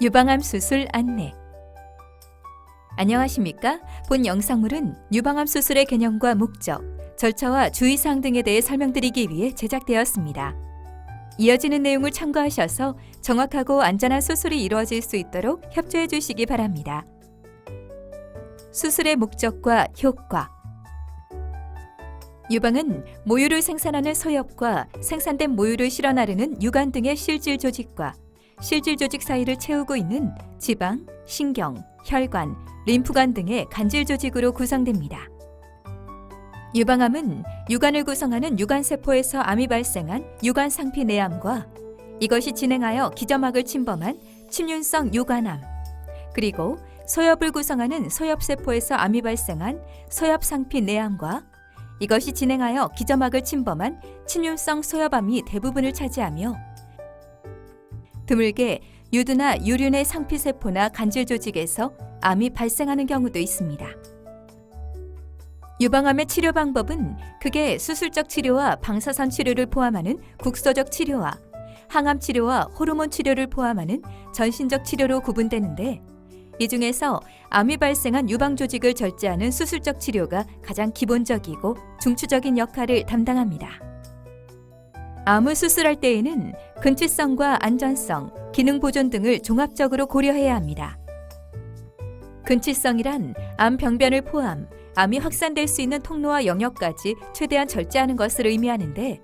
유방암 수술 안내. 안녕하십니까? 본 영상물은 유방암 수술의 개념과 목적, 절차와 주의사항 등에 대해 설명드리기 위해 제작되었습니다. 이어지는 내용을 참고하셔서 정확하고 안전한 수술이 이루어질 수 있도록 협조해 주시기 바랍니다. 수술의 목적과 효과. 유방은 모유를 생산하는 소엽과 생산된 모유를 실어 나르는 유관 등의 실질 조직과 실질 조직 사이를 채우고 있는 지방, 신경, 혈관, 림프관 등의 간질 조직으로 구성됩니다. 유방암은 유관을 구성하는 유관세포에서 암이 발생한 유관상피 내암과 이것이 진행하여 기저막을 침범한 침륜성 유관암, 그리고 소엽을 구성하는 소엽세포에서 암이 발생한 소엽상피 내암과 이것이 진행하여 기저막을 침범한 침륜성 소엽암이 대부분을 차지하며 드물게 유두나 유륜의 상피세포나 간질 조직에서 암이 발생하는 경우도 있습니다. 유방암의 치료 방법은 크게 수술적 치료와 방사선 치료를 포함하는 국소적 치료와 항암 치료와 호르몬 치료를 포함하는 전신적 치료로 구분되는데 이 중에서 암이 발생한 유방 조직을 절제하는 수술적 치료가 가장 기본적이고 중추적인 역할을 담당합니다. 암을 수술할 때에는 근치성과 안전성, 기능 보존 등을 종합적으로 고려해야 합니다. 근치성이란 암 병변을 포함, 암이 확산될 수 있는 통로와 영역까지 최대한 절제하는 것을 의미하는데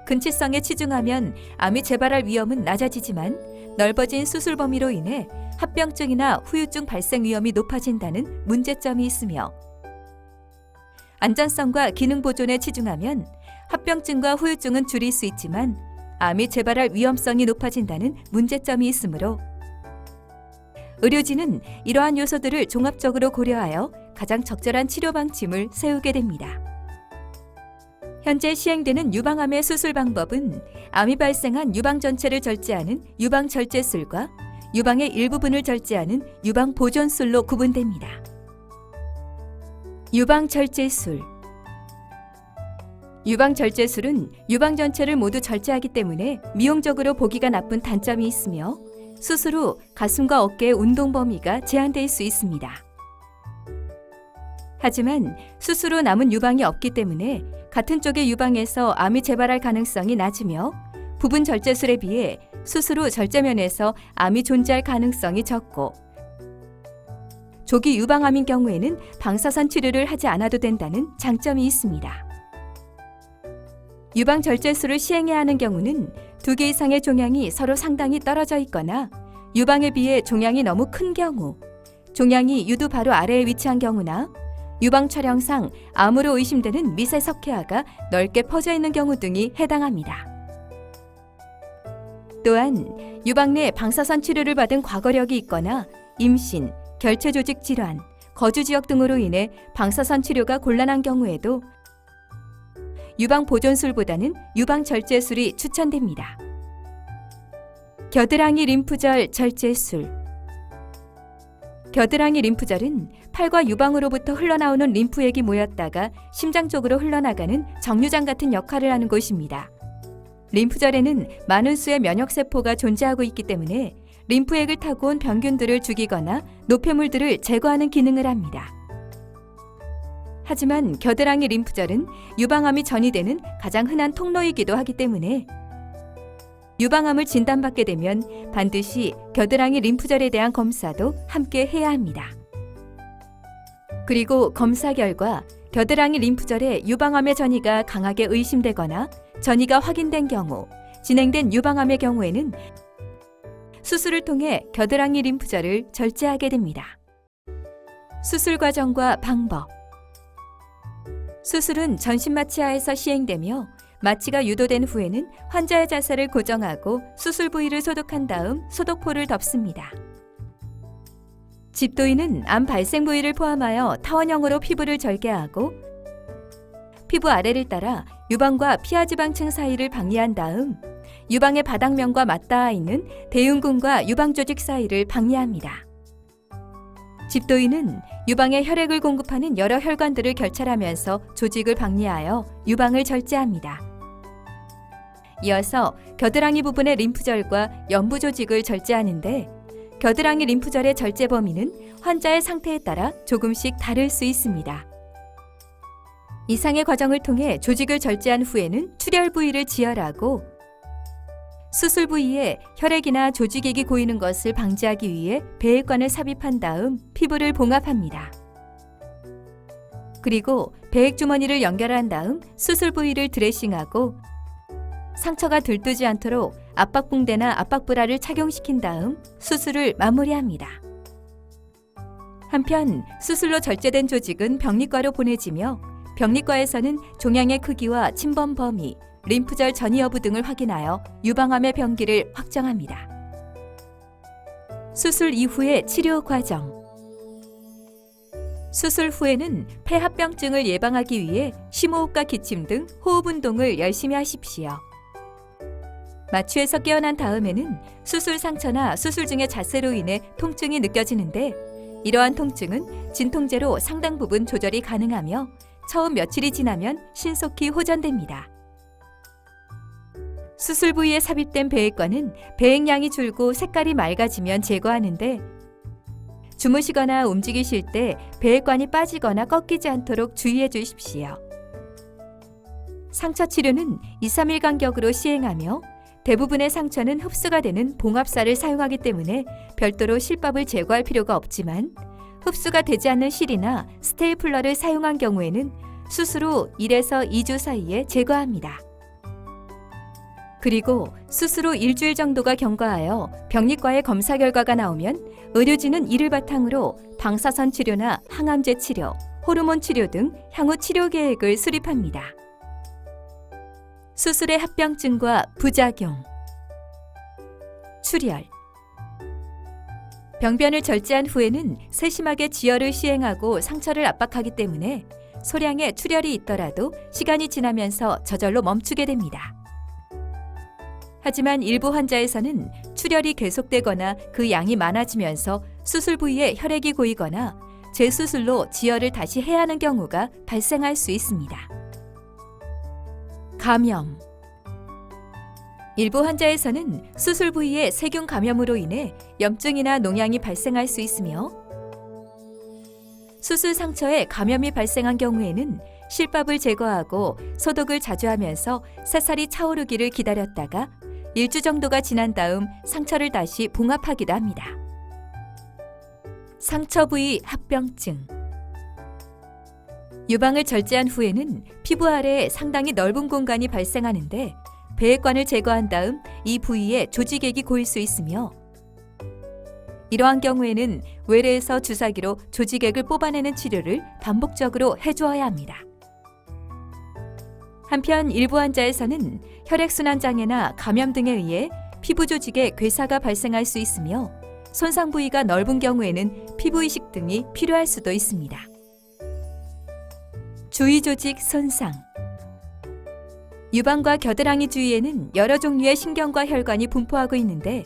근치성에 치중하면 암이 재발할 위험은 낮아지지만 넓어진 수술 범위로 인해 합병증이나 후유증 발생 위험이 높아진다는 문제점이 있으며 안전성과 기능 보존에 치중하면 합병증과 후유증은 줄일 수 있지만 암이 재발할 위험성이 높아진다는 문제점이 있으므로 의료진은 이러한 요소들을 종합적으로 고려하여 가장 적절한 치료 방침을 세우게 됩니다. 현재 시행되는 유방암의 수술 방법은 암이 발생한 유방 전체를 절제하는 유방절제술과 유방의 일부분을 절제하는 유방보존술로 구분됩니다. 유방절제술. 유방절제술은 유방 전체를 모두 절제하기 때문에 미용적으로 보기가 나쁜 단점이 있으며 수술 후 가슴과 어깨의 운동 범위가 제한될 수 있습니다. 하지만 수술 후 남은 유방이 없기 때문에 같은 쪽의 유방에서 암이 재발할 가능성이 낮으며 부분 절제술에 비해 수술 후 절제면에서 암이 존재할 가능성이 적고 조기 유방암인 경우에는 방사선 치료를 하지 않아도 된다는 장점이 있습니다. 유방 절제술을 시행해야 하는 경우는 2개 이상의 종양이 서로 상당히 떨어져 있거나 유방에 비해 종양이 너무 큰 경우, 종양이 유두 바로 아래에 위치한 경우나 유방 촬영상 암으로 의심되는 미세 석회화가 넓게 퍼져 있는 경우 등이 해당합니다. 또한 유방 내 방사선 치료를 받은 과거력이 있거나 임신, 결체 조직 질환, 거주 지역 등으로 인해 방사선 치료가 곤란한 경우에도 유방 보존술보다는 유방 절제술이 추천됩니다. 겨드랑이 림프절 절제술. 겨드랑이 림프절은 팔과 유방으로부터 흘러나오는 림프액이 모였다가 심장 쪽으로 흘러나가는 정류장 같은 역할을 하는 곳입니다. 림프절에는 많은 수의 면역세포가 존재하고 있기 때문에 림프액을 타고 온 병균들을 죽이거나 노폐물들을 제거하는 기능을 합니다. 하지만 겨드랑이 림프절은 유방암이 전이되는 가장 흔한 통로이기도 하기 때문에 유방암을 진단받게 되면 반드시 겨드랑이 림프절에 대한 검사도 함께 해야 합니다. 그리고 검사 결과 겨드랑이 림프절에 유방암의 전이가 강하게 의심되거나 전이가 확인된 경우, 진행된 유방암의 경우에는 수술을 통해 겨드랑이 림프절을 절제하게 됩니다. 수술 과정과 방법. 수술은 전신 마취하에서 시행되며 마취가 유도된 후에는 환자의 자세를 고정하고 수술 부위를 소독한 다음 소독포를 덮습니다. 집도인은 암 발생 부위를 포함하여 타원형으로 피부를 절개하고 피부 아래를 따라 유방과 피하지방층 사이를 방리한 다음 유방의 바닥면과 맞닿아 있는 대흉근과 유방조직 사이를 방리합니다. 집도인은 유방에 혈액을 공급하는 여러 혈관들을 결찰하면서 조직을 방리하여 유방을 절제합니다. 이어서 겨드랑이 부분의 림프절과 연부 조직을 절제하는데 겨드랑이 림프절의 절제 범위는 환자의 상태에 따라 조금씩 다를 수 있습니다. 이상의 과정을 통해 조직을 절제한 후에는 출혈 부위를 지혈하고 수술 부위에 혈액이나 조직액이 고이는 것을 방지하기 위해 배액관을 삽입한 다음 피부를 봉합합니다. 그리고 배액 주머니를 연결한 다음 수술 부위를 드레싱하고 상처가 들뜨지 않도록 압박붕대나 압박브라를 착용시킨 다음 수술을 마무리합니다. 한편 수술로 절제된 조직은 병리과로 보내지며 병리과에서는 종양의 크기와 침범 범위, 림프절 전이 여부 등을 확인하여 유방암의 병기를 확정합니다. 수술 이후의 치료 과정. 수술 후에는 폐합병증을 예방하기 위해 심호흡과 기침 등 호흡 운동을 열심히 하십시오. 마취에서 깨어난 다음에는 수술 상처나 수술 중의 자세로 인해 통증이 느껴지는데 이러한 통증은 진통제로 상당 부분 조절이 가능하며 처음 며칠이 지나면 신속히 호전됩니다. 수술 부위에 삽입된 배액관은 배액량이 줄고 색깔이 맑아지면 제거하는데 주무시거나 움직이실 때 배액관이 빠지거나 꺾이지 않도록 주의해 주십시오. 상처 치료는 2-3일 간격으로 시행하며 대부분의 상처는 흡수가 되는 봉합사를 사용하기 때문에 별도로 실밥을 제거할 필요가 없지만 흡수가 되지 않는 실이나 스테이플러를 사용한 경우에는 수술 후 1에서 2주 사이에 제거합니다. 그리고 수술 후 일주일 정도가 경과하여 병리과의 검사 결과가 나오면 의료진은 이를 바탕으로 방사선 치료나 항암제 치료, 호르몬 치료 등 향후 치료 계획을 수립합니다. 수술의 합병증과 부작용. 출혈. 병변을 절제한 후에는 세심하게 지혈을 시행하고 상처를 압박하기 때문에 소량의 출혈이 있더라도 시간이 지나면서 저절로 멈추게 됩니다. 하지만 일부 환자에서는 출혈이 계속되거나 그 양이 많아지면서 수술 부위에 혈액이 고이거나 재수술로 지혈을 다시 해야 하는 경우가 발생할 수 있습니다. 감염. 일부 환자에서는 수술 부위에 세균 감염으로 인해 염증이나 농양이 발생할 수 있으며 수술 상처에 감염이 발생한 경우에는 실밥을 제거하고 소독을 자주 하면서 새살이 차오르기를 기다렸다가 1주 정도가 지난 다음 상처를 다시 봉합하기도 합니다. 상처 부위 합병증. 유방을 절제한 후에는 피부 아래에 상당히 넓은 공간이 발생하는데 배액관을 제거한 다음 이 부위에 조직액이 고일 수 있으며 이러한 경우에는 외래에서 주사기로 조직액을 뽑아내는 치료를 반복적으로 해주어야 합니다. 한편 일부 환자에서는 혈액순환 장애나 감염 등에 의해 피부 조직에 괴사가 발생할 수 있으며 손상 부위가 넓은 경우에는 피부 이식 등이 필요할 수도 있습니다. 주위 조직 손상. 유방과 겨드랑이 주위에는 여러 종류의 신경과 혈관이 분포하고 있는데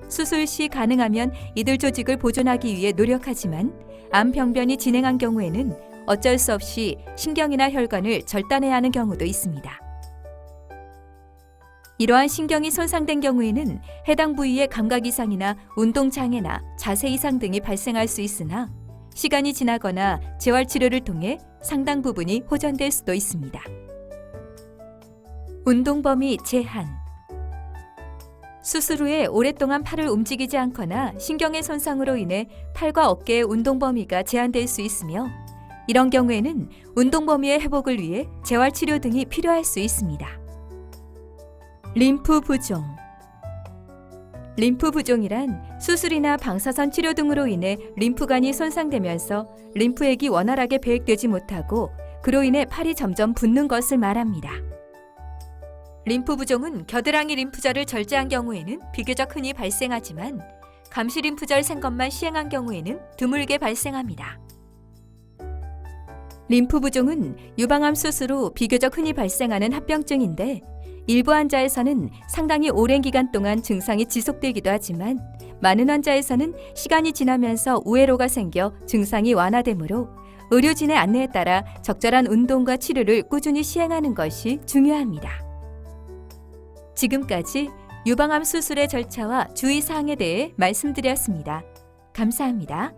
수술 시 가능하면 이들 조직을 보존하기 위해 노력하지만 암 병변이 진행한 경우에는 어쩔 수 없이 신경이나 혈관을 절단해야 하는 경우도 있습니다. 이러한 신경이 손상된 경우에는 해당 부위의 감각 이상이나 운동 장애나 자세 이상 등이 발생할 수 있으나 시간이 지나거나 재활 치료를 통해 상당 부분이 호전될 수도 있습니다. 운동 범위 제한. 수술 후에 오랫동안 팔을 움직이지 않거나 신경의 손상으로 인해 팔과 어깨의 운동 범위가 제한될 수 있으며 이런 경우에는 운동 범위의 회복을 위해 재활 치료 등이 필요할 수 있습니다. 림프 부종. 림프 부종이란 수술이나 방사선 치료 등으로 인해 림프관이 손상되면서 림프액이 원활하게 배액되지 못하고 그로 인해 팔이 점점 붓는 것을 말합니다. 림프 부종은 겨드랑이 림프절을 절제한 경우에는 비교적 흔히 발생하지만 감시 림프절 생검만 시행한 경우에는 드물게 발생합니다. 림프 부종은 유방암 수술 후 비교적 흔히 발생하는 합병증인데 일부 환자에서는 상당히 오랜 기간 동안 증상이 지속되기도 하지만 많은 환자에서는 시간이 지나면서 우회로가 생겨 증상이 완화되므로 의료진의 안내에 따라 적절한 운동과 치료를 꾸준히 시행하는 것이 중요합니다. 지금까지 유방암 수술의 절차와 주의사항에 대해 말씀드렸습니다. 감사합니다.